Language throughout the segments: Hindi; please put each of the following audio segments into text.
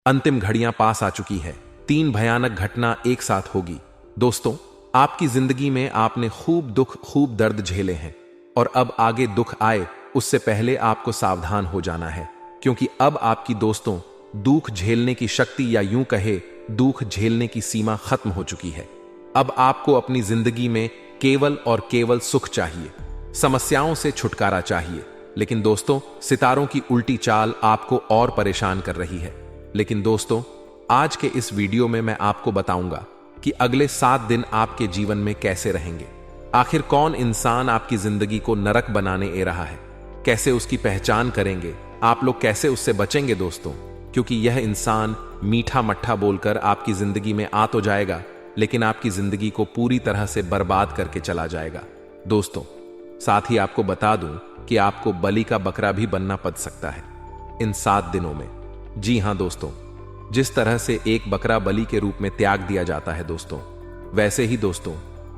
अंतिम घड़ियां पास आ चुकी है। 3 भयानक घटना एक साथ होगी। दोस्तों, आपकी जिंदगी में आपने खूब दुख, खूब दर्द झेले हैं और अब आगे दुख आए उससे पहले आपको सावधान हो जाना है, क्योंकि अब आपकी दोस्तों दुख झेलने की शक्ति या यूं कहे दुख झेलने की सीमा खत्म हो चुकी है। अब आपको अपनी जिंदगी में केवल और केवल सुख चाहिए, समस्याओं से छुटकारा चाहिए। लेकिन दोस्तों, सितारों की उल्टी चाल आपको और परेशान कर रही है। लेकिन दोस्तों, आज के इस वीडियो में मैं आपको बताऊंगा कि अगले 7 दिन आपके जीवन में कैसे रहेंगे। आखिर कौन इंसान आपकी जिंदगी को नरक बनाने ए रहा है, कैसे उसकी पहचान करेंगे, आप लोग कैसे उससे बचेंगे दोस्तों, क्योंकि यह इंसान मीठा मट्ठा बोलकर आपकी जिंदगी में आ तो जाएगा, लेकिन आपकी जिंदगी को पूरी तरह से बर्बाद करके चला जाएगा। दोस्तों, साथ ही आपको बता दूं कि आपको बलि का बकरा भी बनना पड़ सकता है इन 7 दिनों में। जी हां दोस्तों, जिस तरह से एक बकरा बलि के रूप में त्याग दिया जाता है दोस्तों, वैसे ही दोस्तों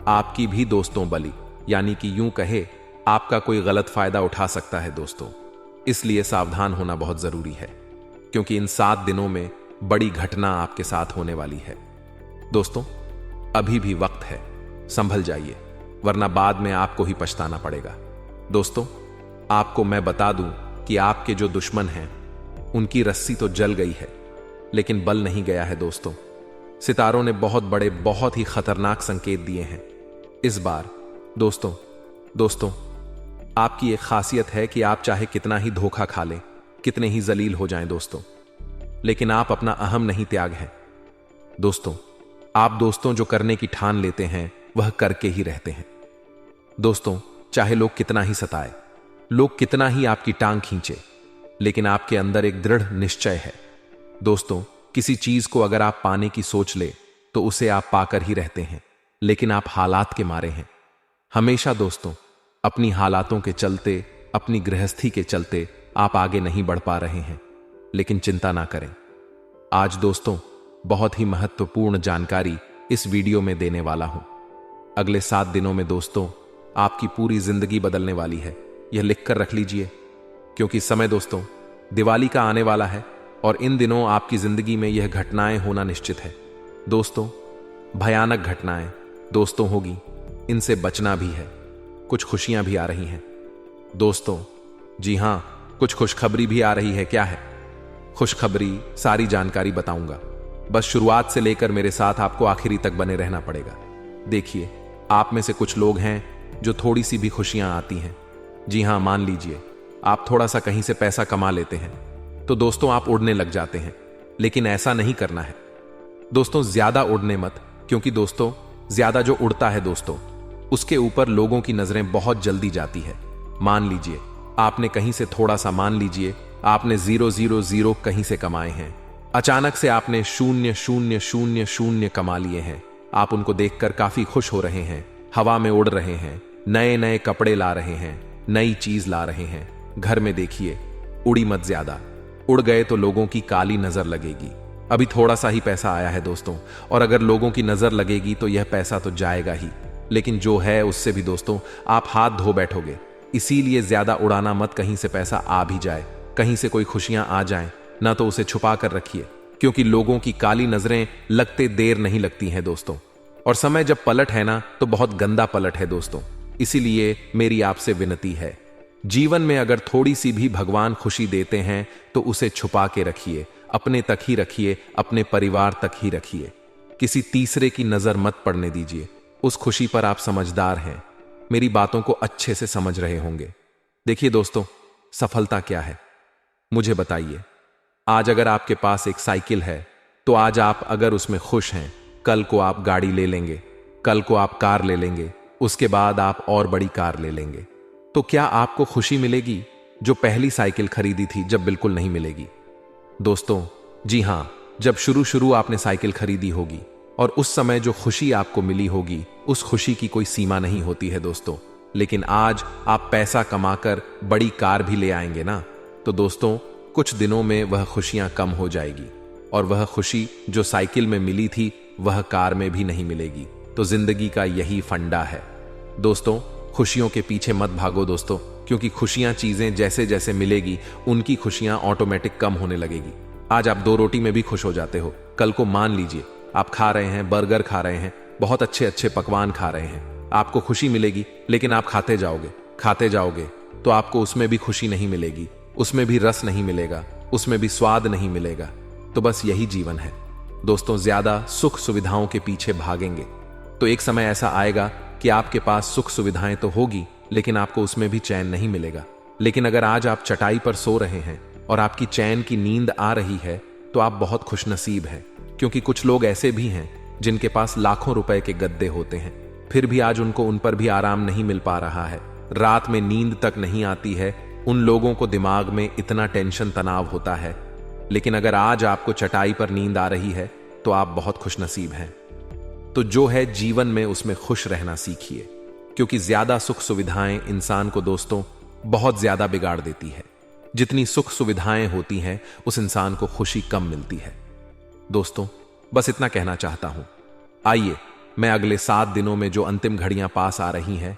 आपकी भी दोस्तों बलि, यानी कि यूं कहे आपका कोई गलत फायदा उठा सकता है दोस्तों। इसलिए सावधान होना बहुत जरूरी है, क्योंकि इन 7 दिनों में बड़ी घटना आपके साथ होने वाली है। दोस्तों, अभी भी वक्त है, संभल जाइए, वरना बाद में आपको ही पछताना पड़ेगा। दोस्तों, आपको मैं बता दूं कि आपके जो दुश्मन हैं उनकी रस्सी तो जल गई है, लेकिन बल नहीं गया है दोस्तों। सितारों ने बहुत बड़े, बहुत ही खतरनाक संकेत दिए हैं इस बार। दोस्तों, आपकी एक खासियत है कि आप चाहे कितना ही धोखा खा लें, कितने ही जलील हो जाएं दोस्तों, लेकिन आप अपना अहम नहीं त्याग हैं दोस्तों। आप दोस्तों जो करने की ठान लेते हैं वह करके ही रहते हैं दोस्तों। चाहे लोग कितना ही सताए, लोग कितना ही आपकी टांग खींचे, लेकिन आपके अंदर एक दृढ़ निश्चय है दोस्तों। किसी चीज को अगर आप पाने की सोच ले तो उसे आप पाकर ही रहते हैं, लेकिन आप हालात के मारे हैं हमेशा दोस्तों। अपनी हालातों के चलते, अपनी गृहस्थी के चलते आप आगे नहीं बढ़ पा रहे हैं, लेकिन चिंता ना करें। आज दोस्तों बहुत ही महत्वपूर्ण जानकारी इस वीडियो में देने वाला हूं। अगले 7 दिनों में दोस्तों आपकी पूरी जिंदगी बदलने वाली है, यह लिखकर रख लीजिए, क्योंकि समय दोस्तों दिवाली का आने वाला है और इन दिनों आपकी जिंदगी में यह घटनाएं होना निश्चित है दोस्तों। भयानक घटनाएं दोस्तों होगी, इनसे बचना भी है। कुछ खुशियां भी आ रही हैं दोस्तों। जी हां, कुछ खुशखबरी भी आ रही है। क्या है खुशखबरी, सारी जानकारी बताऊंगा, बस शुरुआत से लेकर मेरे साथ आपको आखिरी तक बने रहना पड़ेगा। देखिए, आप में से कुछ लोग हैं जो थोड़ी सी भी खुशियां आती हैं। जी हां, मान लीजिए आप थोड़ा सा कहीं से पैसा कमा लेते हैं तो दोस्तों आप उड़ने लग जाते हैं, लेकिन ऐसा नहीं करना है दोस्तों। ज्यादा उड़ने मत, क्योंकि दोस्तों ज्यादा जो उड़ता है दोस्तों उसके ऊपर लोगों की नजरें बहुत जल्दी जाती है। मान लीजिए आपने कहीं से थोड़ा सा, मान लीजिए आपने 000 कहीं से कमाए हैं, अचानक से आपने 00000 कमा लिए हैं। आप उनको देखकर काफी खुश हो रहे हैं, हवा में उड़ रहे हैं, नए नए कपड़े ला रहे हैं, नई चीज ला रहे हैं। घर में देखिए, उड़ी मत ज्यादा, उड़ गए तो लोगों की काली नजर लगेगी। अभी थोड़ा सा ही पैसा आया है दोस्तों, और अगर लोगों की नजर लगेगी तो यह पैसा तो जाएगा ही, लेकिन जो है उससे भी दोस्तों आप हाथ धो बैठोगे। इसीलिए ज्यादा उड़ाना मत, कहीं से पैसा आ भी जाए, कहीं से कोई खुशियां आ जाएं ना, तो उसे छुपा कर रखिए, क्योंकि लोगों की काली नजरें लगते देर नहीं लगती हैं दोस्तों। और समय जब पलट है ना, तो बहुत गंदा पलट है दोस्तों। इसीलिए मेरी आपसे विनती है, जीवन में अगर थोड़ी सी भी भगवान खुशी देते हैं तो उसे छुपा के रखिए, अपने तक ही रखिए, अपने परिवार तक ही रखिए, किसी तीसरे की नजर मत पड़ने दीजिए। उस खुशी पर आप समझदार हैं, मेरी बातों को अच्छे से समझ रहे होंगे। देखिए दोस्तों, सफलता क्या है मुझे बताइए। आज अगर आपके पास एक साइकिल है तो आज आप अगर उसमें खुश हैं, कल को आप गाड़ी ले लेंगे, कल को आप कार ले लेंगे, उसके बाद आप और बड़ी कार ले लेंगे। तो क्या आपको खुशी मिलेगी जो पहली साइकिल खरीदी थी जब? बिल्कुल नहीं मिलेगी दोस्तों। जी हां, जब शुरू आपने साइकिल खरीदी होगी और उस समय जो खुशी आपको मिली होगी, उस खुशी की कोई सीमा नहीं होती है दोस्तों। लेकिन आज आप पैसा कमाकर बड़ी कार भी ले आएंगे ना, तो दोस्तों कुछ दिनों में वह खुशियां कम हो जाएगी, और वह खुशी जो साइकिल में मिली थी वह कार में भी नहीं मिलेगी। तो जिंदगी का यही फंडा है दोस्तों। खुशियों के पीछे मत भागो दोस्तों, क्योंकि खुशियां चीजें जैसे जैसे मिलेगी उनकी खुशियां ऑटोमेटिक कम होने लगेगी। आज आप 2 रोटी में भी खुश हो जाते हो, कल को मान लीजिए आप खा रहे हैं, बर्गर खा रहे हैं, बहुत अच्छे अच्छे पकवान खा रहे हैं, आपको खुशी मिलेगी, लेकिन आप खाते जाओगे तो आपको उसमें भी खुशी नहीं मिलेगी, उसमें भी रस नहीं मिलेगा, उसमें भी स्वाद नहीं मिलेगा। तो बस यही जीवन है दोस्तों, ज्यादा सुख सुविधाओं के पीछे भागेंगे तो एक समय ऐसा आएगा कि आपके पास सुख सुविधाएं तो होगी, लेकिन आपको उसमें भी चैन नहीं मिलेगा। लेकिन अगर आज आप चटाई पर सो रहे हैं और आपकी चैन की नींद आ रही है तो आप बहुत खुशनसीब हैं, क्योंकि कुछ लोग ऐसे भी हैं जिनके पास लाखों रुपए के गद्दे होते हैं, फिर भी आज उनको उन पर भी आराम नहीं मिल पा रहा है, रात में नींद तक नहीं आती है, उन लोगों को दिमाग में इतना टेंशन तनाव होता है। लेकिन अगर आज आपको चटाई पर नींद आ रही है तो आप बहुत खुशनसीब हैं। तो जो है जीवन में उसमें खुश रहना सीखिए, क्योंकि ज्यादा सुख सुविधाएं इंसान को दोस्तों बहुत ज्यादा बिगाड़ देती है। जितनी सुख सुविधाएं होती हैं उस इंसान को खुशी कम मिलती है। दोस्तों बस इतना कहना चाहता हूं। आइए मैं अगले 7 दिनों में जो अंतिम घड़ियां पास आ रही हैं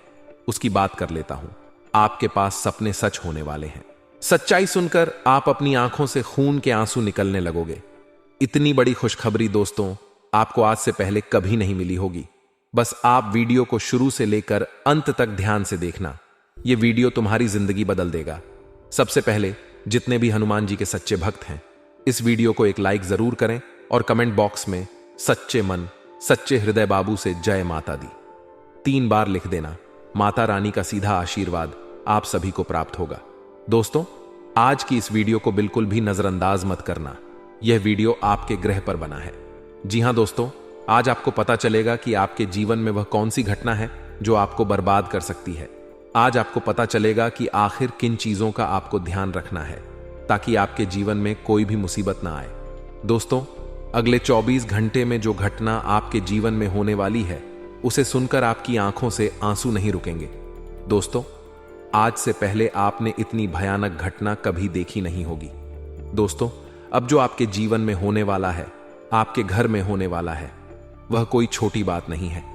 उसकी बात कर लेता हूं। आपके पास सपने सच होने वाले हैं। सच्चाई सुनकर आप अपनी आंखों से खून के आंसू निकलने लगोगे। इतनी बड़ी खुशखबरी दोस्तों आपको आज से पहले कभी नहीं मिली होगी। बस आप वीडियो को शुरू से लेकर अंत तक ध्यान से देखना, यह वीडियो तुम्हारी जिंदगी बदल देगा। सबसे पहले जितने भी हनुमान जी के सच्चे भक्त हैं, इस वीडियो को एक लाइक जरूर करें और कमेंट बॉक्स में सच्चे मन सच्चे हृदय बाबू से जय माता दी 3 बार लिख देना। माता रानी का सीधा आशीर्वाद आप सभी को प्राप्त होगा। दोस्तों आज की इस वीडियो को बिल्कुल भी नजरअंदाज मत करना, यह वीडियो आपके ग्रह पर बना है। जी हां दोस्तों, आज आपको पता चलेगा कि आपके जीवन में वह कौन सी घटना है जो आपको बर्बाद कर सकती है। आज आपको पता चलेगा कि आखिर किन चीजों का आपको ध्यान रखना है ताकि आपके जीवन में कोई भी मुसीबत ना आए। दोस्तों अगले 24 घंटे में जो घटना आपके जीवन में होने वाली है उसे सुनकर आपकी आंखों से आंसू नहीं रुकेंगे। दोस्तों आज से पहले आपने इतनी भयानक घटना कभी देखी नहीं होगी। दोस्तों अब जो आपके जीवन में होने वाला है, आपके घर में होने वाला है, वह कोई छोटी बात नहीं है।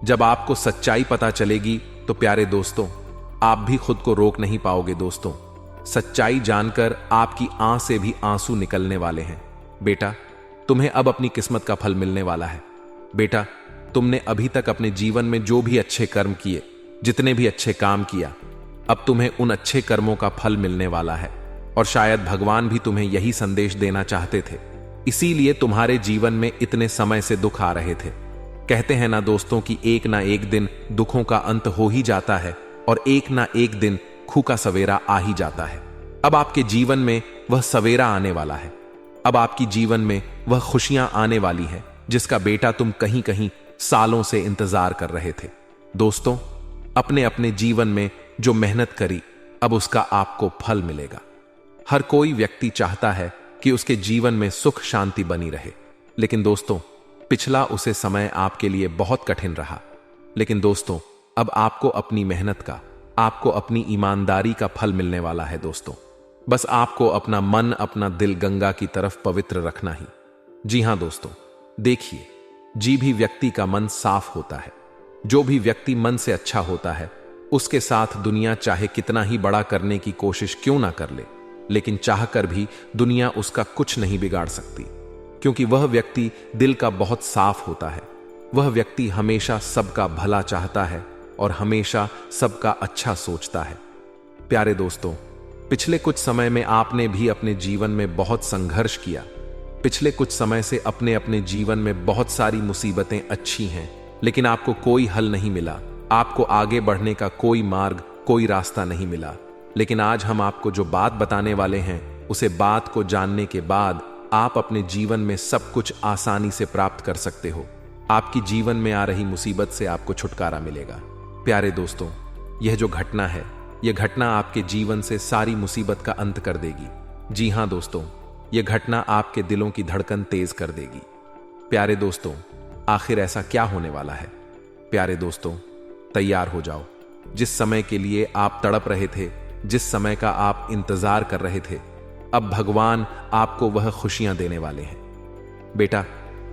जब आपको सच्चाई पता चलेगी तो प्यारे दोस्तों आप भी खुद को रोक नहीं पाओगे। दोस्तों सच्चाई जानकर आपकी आंख से भी आंसू निकलने वाले हैं। बेटा तुम्हें अब अपनी किस्मत का फल मिलने वाला है। बेटा तुमने अभी तक अपने जीवन में जो भी अच्छे कर्म किए, जितने भी अच्छे काम किया, अब तुम्हें उन अच्छे कर्मों का फल मिलने वाला है। और शायद भगवान भी तुम्हें यही संदेश देना चाहते थे, इसीलिए तुम्हारे जीवन में इतने समय से दुख आ रहे थे। कहते हैं ना दोस्तों कि एक ना एक दिन दुखों का अंत हो ही जाता है और एक ना एक दिन खूह का सवेरा आ ही जाता है। अब आपके जीवन में वह सवेरा आने वाला है। अब आपकी जीवन में वह खुशियां आने वाली है जिसका बेटा तुम कहीं कहीं सालों से इंतजार कर रहे थे। दोस्तों अपने अपने जीवन में जो मेहनत करी अब उसका आपको फल मिलेगा। हर कोई व्यक्ति चाहता है कि उसके जीवन में सुख शांति बनी रहे, लेकिन दोस्तों पिछला उसे समय आपके लिए बहुत कठिन रहा। लेकिन दोस्तों अब आपको अपनी मेहनत का, आपको अपनी ईमानदारी का फल मिलने वाला है। दोस्तों बस आपको अपना मन अपना दिल गंगा की तरफ पवित्र रखना ही। जी हां दोस्तों देखिए, जी भी व्यक्ति का मन साफ होता है, जो भी व्यक्ति मन से अच्छा होता है, उसके साथ दुनिया चाहे कितना ही बड़ा करने की कोशिश क्यों ना कर ले, लेकिन चाहकर भी दुनिया उसका कुछ नहीं बिगाड़ सकती, क्योंकि वह व्यक्ति दिल का बहुत साफ होता है। वह व्यक्ति हमेशा सबका भला चाहता है और हमेशा सबका अच्छा सोचता है। प्यारे दोस्तों पिछले कुछ समय में आपने भी अपने जीवन में बहुत संघर्ष किया। पिछले कुछ समय से अपने अपने जीवन में बहुत सारी मुसीबतें अच्छी हैं, लेकिन आपको कोई हल नहीं मिला, आपको आगे बढ़ने का कोई मार्ग, कोई रास्ता नहीं मिला। लेकिन आज हम आपको जो बात बताने वाले हैं, उसे बात को जानने के बाद आप अपने जीवन में सब कुछ आसानी से प्राप्त कर सकते हो। आपकी जीवन में आ रही मुसीबत से आपको छुटकारा मिलेगा। प्यारे दोस्तों यह जो घटना है, यह घटना आपके जीवन से सारी मुसीबत का अंत कर देगी। जी हां दोस्तों, यह घटना आपके दिलों की धड़कन तेज कर देगी। प्यारे दोस्तों आखिर ऐसा क्या होने वाला है? प्यारे दोस्तों तैयार हो जाओ। जिस समय के लिए आप तड़प रहे थे, जिस समय का आप इंतजार कर रहे थे, अब भगवान आपको वह खुशियां देने वाले हैं। बेटा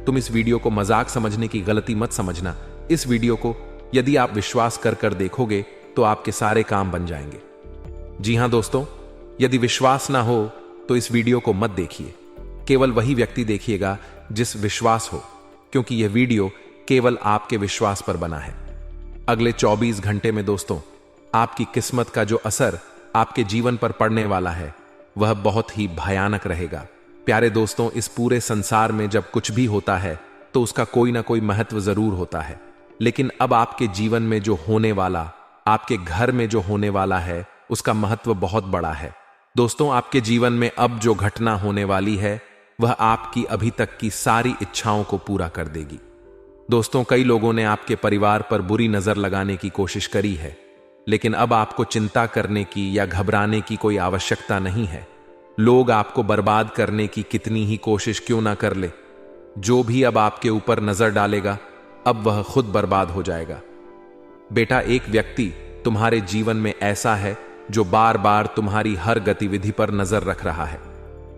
तुम इस वीडियो को मजाक समझने की गलती मत समझना। इस वीडियो को यदि आप विश्वास कर कर देखोगे तो आपके सारे काम बन जाएंगे। जी हां दोस्तों, यदि विश्वास ना हो तो इस वीडियो को मत देखिए। केवल वही व्यक्ति देखिएगा जिस विश्वास हो, क्योंकि यह वीडियो केवल आपके विश्वास पर बना है। अगले 24 घंटे में दोस्तों, आपकी किस्मत का जो असर आपके जीवन पर पड़ने वाला है वह बहुत ही भयानक रहेगा। प्यारे दोस्तों, इस पूरे संसार में जब कुछ भी होता है तो उसका कोई ना कोई महत्व जरूर होता है, लेकिन अब आपके जीवन में जो होने वाला, आपके घर में जो होने वाला है, उसका महत्व बहुत बड़ा है। दोस्तों, आपके जीवन में अब जो घटना होने वाली है वह आपकी अभी तक की सारी इच्छाओं को पूरा कर देगी। दोस्तों, कई लोगों ने आपके परिवार पर बुरी नजर लगाने की कोशिश करी है, लेकिन अब आपको चिंता करने की या घबराने की कोई आवश्यकता नहीं है। लोग आपको बर्बाद करने की कितनी ही कोशिश क्यों ना कर ले, जो भी अब आपके ऊपर नजर डालेगा अब वह खुद बर्बाद हो जाएगा। बेटा, एक व्यक्ति तुम्हारे जीवन में ऐसा है जो बार बार तुम्हारी हर गतिविधि पर नजर रख रहा है,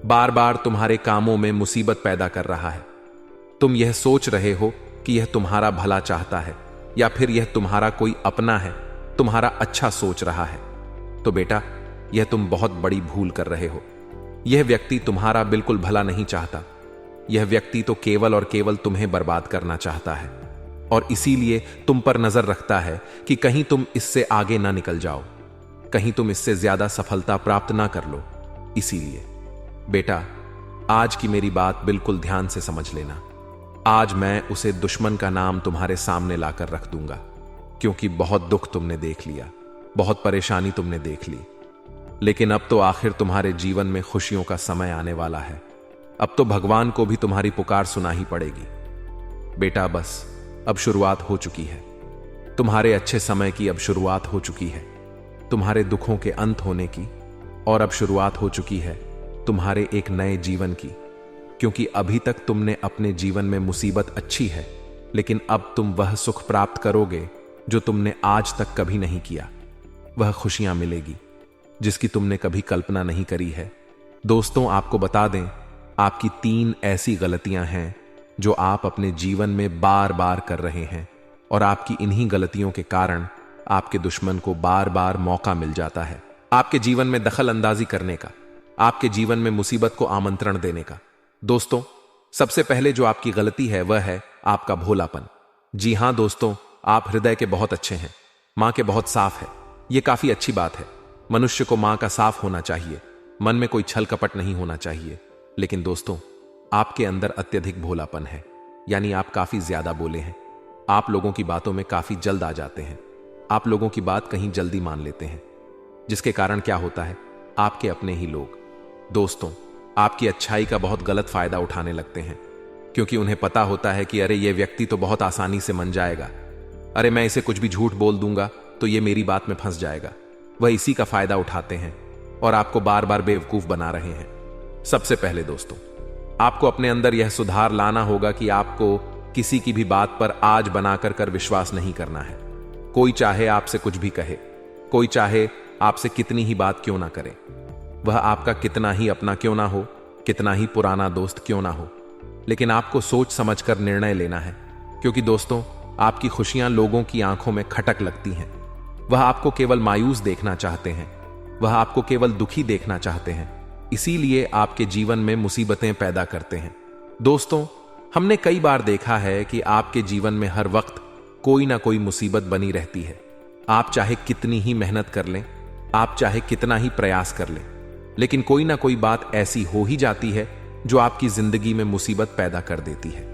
बार बार तुम्हारे कामों में मुसीबत पैदा कर रहा है। तुम यह सोच रहे हो कि यह तुम्हारा भला चाहता है या फिर यह तुम्हारा कोई अपना है, तुम्हारा अच्छा सोच रहा है। तो बेटा, यह तुम बहुत बड़ी भूल कर रहे हो। यह व्यक्ति तुम्हारा बिल्कुल भला नहीं चाहता। यह व्यक्ति तो केवल और केवल तुम्हें बर्बाद करना चाहता है और इसीलिए तुम पर नजर रखता है कि कहीं तुम इससे आगे ना निकल जाओ, कहीं तुम इससे ज्यादा सफलता प्राप्त ना कर लो। इसीलिए बेटा, आज की मेरी बात बिल्कुल ध्यान से समझ लेना। आज मैं उसे दुश्मन का नाम तुम्हारे सामने लाकर रख दूंगा, क्योंकि बहुत दुख तुमने देख लिया, बहुत परेशानी तुमने देख ली, लेकिन अब तो आखिर तुम्हारे जीवन में खुशियों का समय आने वाला है। अब तो भगवान को भी तुम्हारी पुकार सुनाही पड़ेगी। बेटा, बस अब शुरुआत हो चुकी है। तुम्हारे अच्छे समय की अब शुरुआत हो चुकी है, तुम्हारे दुखों के अंत होने की, और अब शुरुआत हो चुकी है तुम्हारे एक नए जीवन की। क्योंकि अभी तक तुमने अपने जीवन में मुसीबत अच्छी है, लेकिन अब तुम वह सुख प्राप्त करोगे जो तुमने आज तक कभी नहीं किया। वह खुशियां मिलेगी जिसकी तुमने कभी कल्पना नहीं करी है। दोस्तों, आपको बता दें, आपकी 3 ऐसी गलतियां हैं जो आप अपने जीवन में बार बार कर रहे हैं, और आपकी इन्हीं गलतियों के कारण आपके दुश्मन को बार बार मौका मिल जाता है आपके जीवन में दखल अंदाजी करने का, आपके जीवन में मुसीबत को आमंत्रण देने का। दोस्तों, सबसे पहले जो आपकी गलती है वह है आपका भोलापन। जी हां दोस्तों, आप हृदय के बहुत अच्छे हैं, मां के बहुत साफ है। यह काफी अच्छी बात है। मनुष्य को मां का साफ होना चाहिए, मन में कोई छल कपट नहीं होना चाहिए। लेकिन दोस्तों, आपके अंदर अत्यधिक भोलापन है, यानी आप काफी ज्यादा बोले हैं। आप लोगों की बातों में काफी जल्द आ जाते हैं, आप लोगों की बात कहीं जल्दी मान लेते हैं, जिसके कारण क्या होता है, आपके अपने ही लोग दोस्तों आपकी अच्छाई का बहुत गलत फायदा उठाने लगते हैं, क्योंकि उन्हें पता होता है कि अरे, यह व्यक्ति तो बहुत आसानी से मन जाएगा, अरे मैं इसे कुछ भी झूठ बोल दूंगा तो यह मेरी बात में फंस जाएगा। वह इसी का फायदा उठाते हैं और आपको बार बार बेवकूफ बना रहे हैं। सबसे पहले दोस्तों, आपको अपने अंदर यह सुधार लाना होगा कि आपको किसी की भी बात पर आज बनाकर कर विश्वास नहीं करना है। कोई चाहे आपसे कुछ भी कहे, कोई चाहे आपसे कितनी ही बात क्यों ना करे, वह आपका कितना ही अपना क्यों ना हो, कितना ही पुराना दोस्त क्यों ना हो, लेकिन आपको सोच समझकर निर्णय लेना है। क्योंकि दोस्तों, आपकी खुशियां लोगों की आंखों में खटक लगती हैं। वह आपको केवल मायूस देखना चाहते हैं, वह आपको केवल दुखी देखना चाहते हैं, इसीलिए आपके जीवन में मुसीबतें पैदा करते हैं। दोस्तों, हमने कई बार देखा है कि आपके जीवन में हर वक्त कोई ना कोई मुसीबत बनी रहती है। आप चाहे कितनी ही मेहनत कर लें, आप चाहे कितना ही प्रयास कर लें, लेकिन कोई ना कोई बात ऐसी हो ही जाती है जो आपकी जिंदगी में मुसीबत पैदा कर देती है।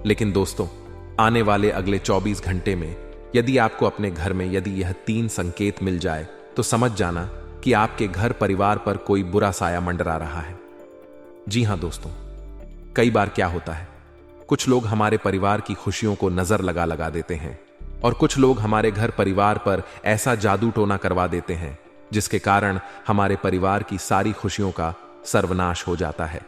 लेकिन दोस्तों, आने वाले अगले 24 घंटे में यदि आपको अपने घर में यदि यह 3 संकेत मिल जाए तो समझ जाना कि आपके घर परिवार पर कोई बुरा साया मंडरा रहा है। जी हां दोस्तों, कई बार क्या होता है, कुछ लोग हमारे परिवार की खुशियों को नजर लगा देते हैं, और कुछ लोग हमारे घर परिवार पर ऐसा जादू टोना करवा देते हैं जिसके कारण हमारे परिवार की सारी खुशियों का सर्वनाश हो जाता है।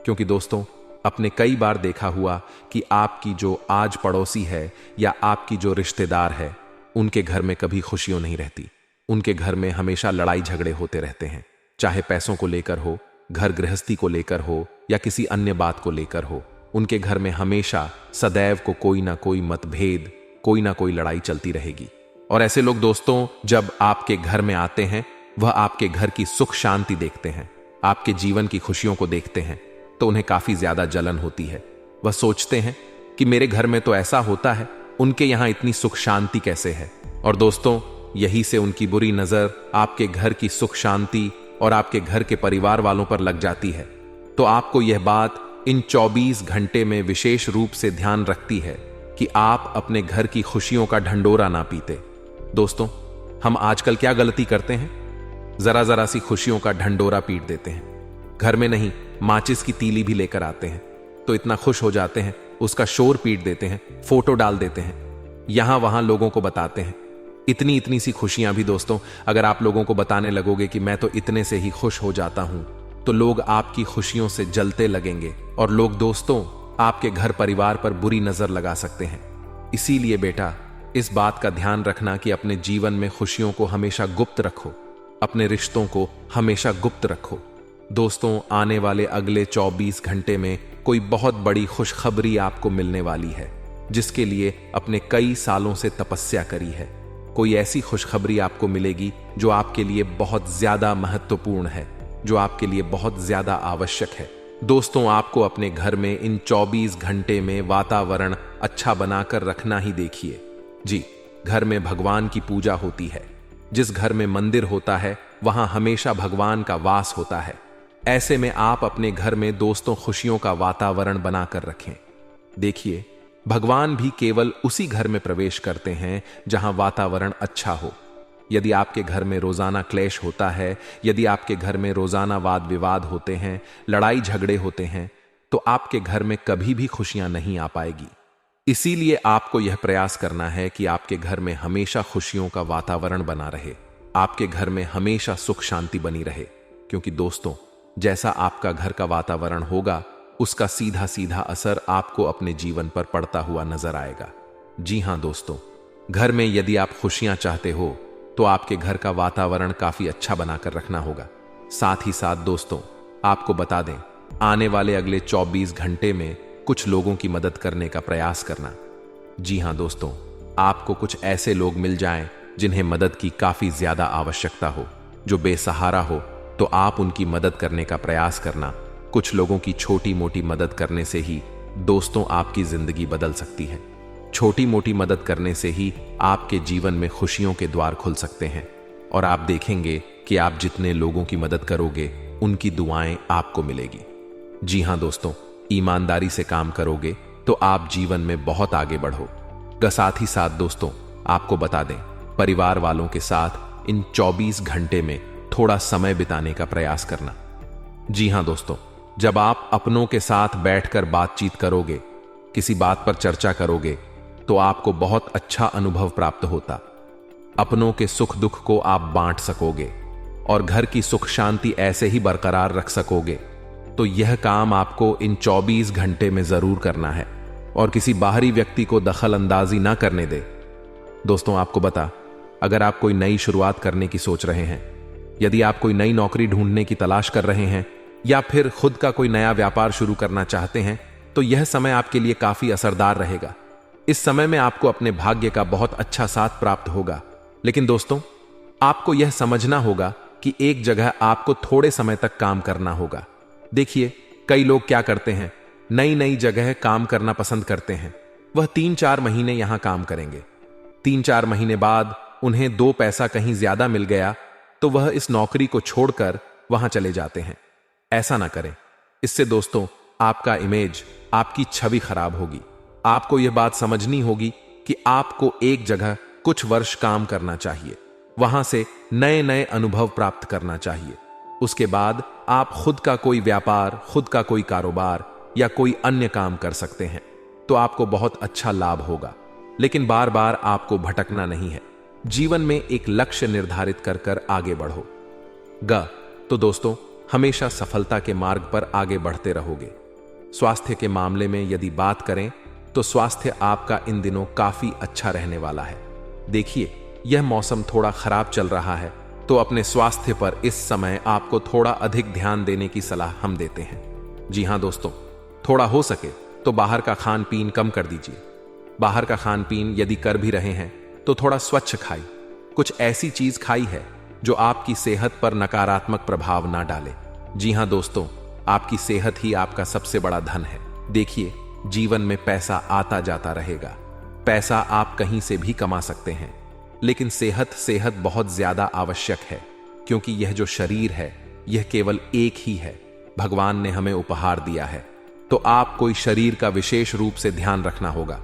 क्योंकि दोस्तों, अपने कई बार देखा हुआ कि आपकी जो आज पड़ोसी है या आपकी जो रिश्तेदार है, उनके घर में कभी खुशियों नहीं रहती। उनके घर में हमेशा लड़ाई झगड़े होते रहते हैं, चाहे पैसों को लेकर हो, घर गृहस्थी को लेकर हो या किसी अन्य बात को लेकर हो। उनके घर में हमेशा सदैव को कोई ना कोई मतभेद, कोई ना कोई लड़ाई चलती रहेगी। और ऐसे लोग दोस्तों जब आपके घर में आते हैं, वह आपके घर की सुख शांति देखते हैं, आपके जीवन की खुशियों को देखते हैं, तो उन्हें काफी ज्यादा जलन होती है। वह सोचते हैं कि मेरे घर में तो ऐसा होता है, उनके यहां इतनी सुख शांति कैसे है। और दोस्तों, यही से उनकी बुरी नजर आपके घर की सुख शांति और आपके घर के परिवार वालों पर लग जाती है। तो आपको यह बात इन 24 घंटे में विशेष रूप से ध्यान रखती है कि आप अपने घर की खुशियों का ढंडोरा ना पीते। दोस्तों, हम आजकल क्या गलती करते हैं? जरा जरा सी खुशियों का ढंडोरा पीट देते हैं। घर में नहीं, माचिस की तीली भी लेकर आते हैं तो इतना खुश हो जाते हैं, उसका शोर पीट देते हैं, फोटो डाल देते हैं, यहां वहां लोगों को बताते हैं। इतनी इतनी सी खुशियां भी दोस्तों, अगर आप लोगों को बताने लगोगे कि मैं तो इतने से ही खुश हो जाता हूं, तो लोग आपकी खुशियों से जलते लगेंगे और लोग दोस्तों आपके घर परिवार पर बुरी नजर लगा सकते हैं। इसीलिए बेटा, इस बात का ध्यान रखना कि अपने जीवन में खुशियों को हमेशा गुप्त रखो, अपने रिश्तों को हमेशा गुप्त रखो। दोस्तों, आने वाले अगले 24 घंटे में कोई बहुत बड़ी खुशखबरी आपको मिलने वाली है, जिसके लिए अपने कई सालों से तपस्या करी है। कोई ऐसी खुशखबरी आपको मिलेगी जो आपके लिए बहुत ज्यादा महत्वपूर्ण है, जो आपके लिए बहुत ज्यादा आवश्यक है। दोस्तों, आपको अपने घर में इन 24 घंटे में वातावरण अच्छा बनाकर रखना ही देखिए। जी, घर में भगवान की पूजा होती है। जिस घर में मंदिर होता है वहां हमेशा भगवान का वास होता है। ऐसे में आप अपने घर में दोस्तों खुशियों का वातावरण बनाकर रखें। देखिए, भगवान भी केवल उसी घर में प्रवेश करते हैं जहां वातावरण अच्छा हो। यदि आपके घर में रोजाना क्लेश होता है, यदि आपके घर में रोजाना वाद विवाद होते हैं, लड़ाई झगड़े होते हैं, तो आपके घर में कभी भी खुशियां नहीं आ पाएगी। इसीलिए आपको यह प्रयास करना है कि आपके घर में हमेशा खुशियों का वातावरण बना रहे, आपके घर में हमेशा सुख शांति बनी रहे। क्योंकि दोस्तों, जैसा आपका घर का वातावरण होगा, उसका सीधा सीधा असर आपको अपने जीवन पर पड़ता हुआ नजर आएगा। जी हां दोस्तों, घर में यदि आप खुशियां चाहते हो तो आपके घर का वातावरण काफी अच्छा बनाकर रखना होगा। साथ ही साथ दोस्तों, आपको बता दें, आने वाले अगले 24 घंटे में कुछ लोगों की मदद करने का प्रयास करना। जी हां दोस्तों, आपको कुछ ऐसे लोग मिल जाएं जिन्हें मदद की काफी ज्यादा आवश्यकता हो, जो बेसहारा हो, तो आप उनकी मदद करने का प्रयास करना। कुछ लोगों की छोटी मोटी मदद करने से ही दोस्तों आपकी जिंदगी बदल सकती है। छोटी मोटी मदद करने से ही आपके जीवन में खुशियों के द्वार खुल सकते हैं और आप देखेंगे कि आप जितने लोगों की मदद करोगे, उनकी दुआएं आपको मिलेगी। जी हां दोस्तों, ईमानदारी से काम करोगे तो आप जीवन में बहुत आगे बढ़ो। साथ ही साथ दोस्तों, आपको बता दें, परिवार वालों के साथ इन 24 घंटे में थोड़ा समय बिताने का प्रयास करना। जी हां दोस्तों, जब आप अपनों के साथ बैठकर बातचीत करोगे, किसी बात पर चर्चा करोगे, तो आपको बहुत अच्छा अनुभव प्राप्त होता। अपनों के सुख दुख को आप बांट सकोगे और घर की सुख शांति ऐसे ही बरकरार रख सकोगे। तो यह काम आपको इन 24 घंटे में जरूर करना है और किसी बाहरी व्यक्ति को दखल अंदाजी ना करने दे। दोस्तों, आपको बता, अगर आप कोई नई शुरुआत करने की सोच रहे हैं, यदि आप कोई नई नौकरी ढूंढने की तलाश कर रहे हैं या फिर खुद का कोई नया व्यापार शुरू करना चाहते हैं, तो यह समय आपके लिए काफी असरदार रहेगा। इस समय में आपको अपने भाग्य का बहुत अच्छा साथ प्राप्त होगा। लेकिन दोस्तों, आपको यह समझना होगा कि एक जगह आपको थोड़े समय तक काम करना होगा। देखिए, कई लोग क्या करते हैं, नई नई जगह काम करना पसंद करते हैं। वह 3-4 महीने यहां काम करेंगे। 3-4 महीने बाद उन्हें 2 पैसा कहीं ज्यादा मिल गया तो वह इस नौकरी को छोड़कर वहां चले जाते हैं। ऐसा ना करें। इससे दोस्तों आपका इमेज, आपकी छवि खराब होगी। आपको यह बात समझनी होगी कि आपको एक जगह कुछ वर्ष काम करना चाहिए, वहां से नए नए अनुभव प्राप्त करना चाहिए। उसके बाद आप खुद का कोई व्यापार, खुद का कोई कारोबार या कोई अन्य काम कर सकते हैं, तो आपको बहुत अच्छा लाभ होगा। लेकिन बार बार आपको भटकना नहीं है। जीवन में एक लक्ष्य निर्धारित कर कर आगे बढ़ो। तो दोस्तों, हमेशा सफलता के मार्ग पर आगे बढ़ते रहोगे। स्वास्थ्य के मामले में यदि बात करें तो स्वास्थ्य आपका इन दिनों काफी अच्छा रहने वाला है। देखिए, यह मौसम थोड़ा खराब चल रहा है, तो अपने स्वास्थ्य पर इस समय आपको थोड़ा अधिक ध्यान देने की सलाह हम देते हैं। जी हां दोस्तों, थोड़ा हो सके तो बाहर का खान पीन कम कर दीजिए। बाहर का खान पीन यदि कर भी रहे हैं तो थोड़ा स्वच्छ खाई। कुछ ऐसी चीज खाई है जो आपकी सेहत पर नकारात्मक प्रभाव ना डाले। जी हां दोस्तों, आपकी सेहत ही आपका सबसे बड़ा धन है। देखिए, जीवन में पैसा आता जाता रहेगा। पैसा आप कहीं से भी कमा सकते हैं, लेकिन सेहत बहुत ज्यादा आवश्यक है, क्योंकि यह जो शरीर है यह केवल एक ही है, भगवान ने हमें उपहार दिया है। तो आपको इस शरीर का विशेष रूप से ध्यान रखना होगा।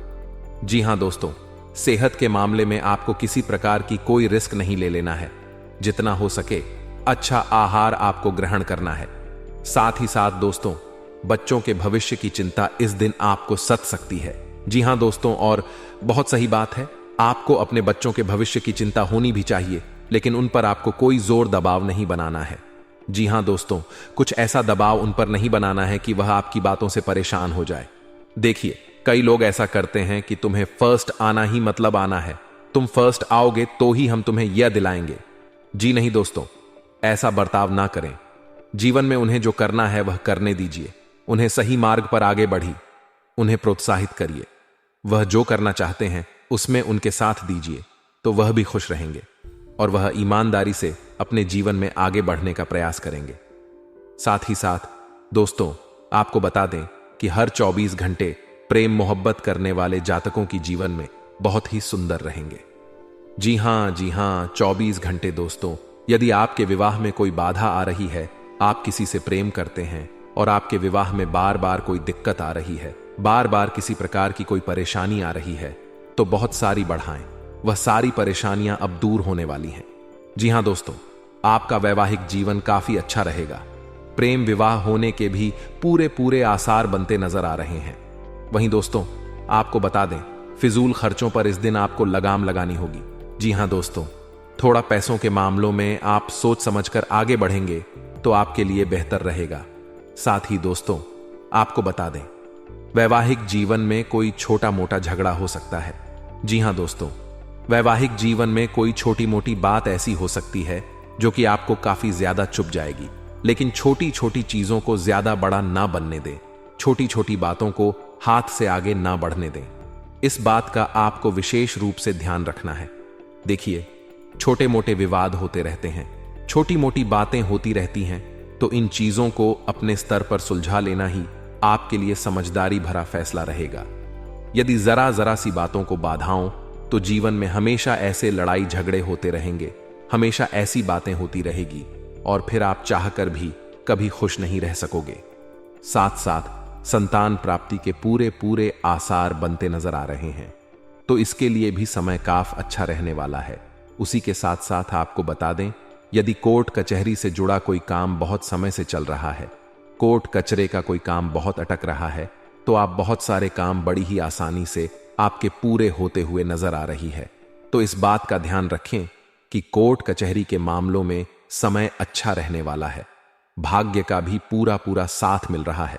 जी हां दोस्तों, सेहत के मामले में आपको किसी प्रकार की कोई रिस्क नहीं ले लेना है। जितना हो सके अच्छा आहार आपको ग्रहण करना है। साथ ही साथ दोस्तों, बच्चों के भविष्य की चिंता इस दिन आपको सत सकती है। जी हां दोस्तों, और बहुत सही बात है, आपको अपने बच्चों के भविष्य की चिंता होनी भी चाहिए, लेकिन उन पर आपको कोई जोर दबाव नहीं बनाना है। जी हां दोस्तों, कुछ ऐसा दबाव उन पर नहीं बनाना है कि वह आपकी बातों से परेशान हो जाए। देखिए, कई लोग ऐसा करते हैं कि तुम्हें फर्स्ट आना ही मतलब आना है, तुम फर्स्ट आओगे तो ही हम तुम्हें यह दिलाएंगे। जी नहीं दोस्तों, ऐसा बर्ताव ना करें। जीवन में उन्हें जो करना है वह करने दीजिए। उन्हें सही मार्ग पर आगे बढ़ी, उन्हें प्रोत्साहित करिए। वह जो करना चाहते हैं उसमें उनके साथ दीजिए, तो वह भी खुश रहेंगे और वह ईमानदारी से अपने जीवन में आगे बढ़ने का प्रयास करेंगे। साथ ही साथ दोस्तों, आपको बता दें कि हर 24 घंटे प्रेम मोहब्बत करने वाले जातकों की जीवन में बहुत ही सुंदर रहेंगे। जी हां 24 घंटे दोस्तों। यदि आपके विवाह में कोई बाधा आ रही है, आप किसी से प्रेम करते हैं और आपके विवाह में बार बार कोई दिक्कत आ रही है, बार बार किसी प्रकार की कोई परेशानी आ रही है, तो बहुत सारी बढ़ाएं। वह सारी परेशानियां अब दूर होने वाली हैं। जी हां दोस्तों, आपका वैवाहिक जीवन काफी अच्छा रहेगा। प्रेम विवाह होने के भी पूरे आसार बनते नजर आ रहे हैं। वहीं दोस्तों, आपको बता दें, फिजूल खर्चों पर इस दिन आपको लगाम लगानी होगी। जी हां दोस्तों, थोड़ा पैसों के मामलों में आप सोच समझकर आगे बढ़ेंगे तो आपके लिए बेहतर रहेगा। साथ ही दोस्तों, आपको बता दें, वैवाहिक जीवन में कोई छोटा मोटा झगड़ा हो सकता है। जी हां दोस्तों, वैवाहिक जीवन में कोई छोटी मोटी बात ऐसी हो सकती है जो कि आपको काफी ज्यादा चुभ जाएगी, लेकिन छोटी छोटी चीजों को ज्यादा बड़ा ना बनने दें। छोटी छोटी बातों को हाथ से आगे ना बढ़ने दें। इस बात का आपको विशेष रूप से ध्यान रखना है। देखिए, छोटे मोटे विवाद होते रहते हैं, छोटी मोटी बातें होती रहती हैं, तो इन चीजों को अपने स्तर पर सुलझा लेना ही आपके लिए समझदारी भरा फैसला रहेगा। यदि जरा सी बातों को बाधाओं तो जीवन में हमेशा ऐसे लड़ाई झगड़े होते रहेंगे, हमेशा ऐसी बातें होती रहेगी और फिर आप चाहकर भी कभी खुश नहीं रह सकोगे। साथ साथ संतान प्राप्ति के पूरे आसार बनते नजर आ रहे हैं, तो इसके लिए भी समय काफ अच्छा रहने वाला है। उसी के साथ साथ आपको बता दें, यदि कोर्ट कचहरी से जुड़ा कोई काम बहुत समय से चल रहा है, कोर्ट कचरे का कोई काम बहुत अटक रहा है, तो आप बहुत सारे काम बड़ी ही आसानी से आपके पूरे होते हुए नजर आ रही है। तो इस बात का ध्यान रखें कि कोर्ट कचहरी के मामलों में समय अच्छा रहने वाला है। भाग्य का भी पूरा साथ मिल रहा है।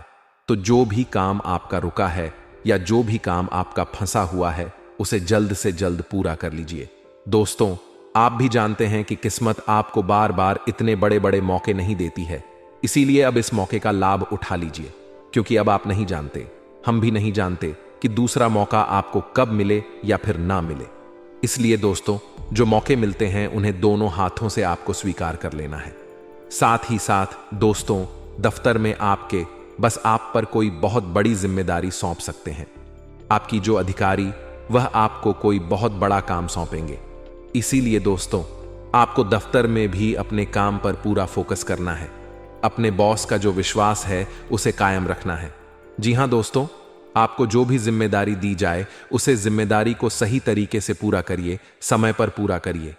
तो जो भी काम आपका रुका है या जो भी काम आपका फंसा हुआ है, उसे जल्द से जल्द पूरा कर लीजिए। दोस्तों, आप भी जानते हैं कि किस्मत आपको बार बार इतने बड़े मौके नहीं देती है, इसीलिए अब इस मौके का लाभ उठा लीजिए, क्योंकि अब आप नहीं जानते, हम भी नहीं जानते कि दूसरा मौका आपको कब मिले या फिर ना मिले। इसलिए दोस्तों, जो मौके मिलते हैं उन्हें दोनों हाथों से आपको स्वीकार कर लेना है। साथ ही साथ दोस्तों, दफ्तर में आपके बस आप पर कोई बहुत बड़ी जिम्मेदारी सौंप सकते हैं। आपकी जो अधिकारी वह आपको कोई बहुत बड़ा काम सौंपेंगे। इसीलिए दोस्तों, आपको दफ्तर में भी अपने काम पर पूरा फोकस करना है। अपने बॉस का जो विश्वास है उसे कायम रखना है। जी हां दोस्तों, आपको जो भी जिम्मेदारी दी जाए उसे जिम्मेदारी को सही तरीके से पूरा करिए, समय पर पूरा करिए।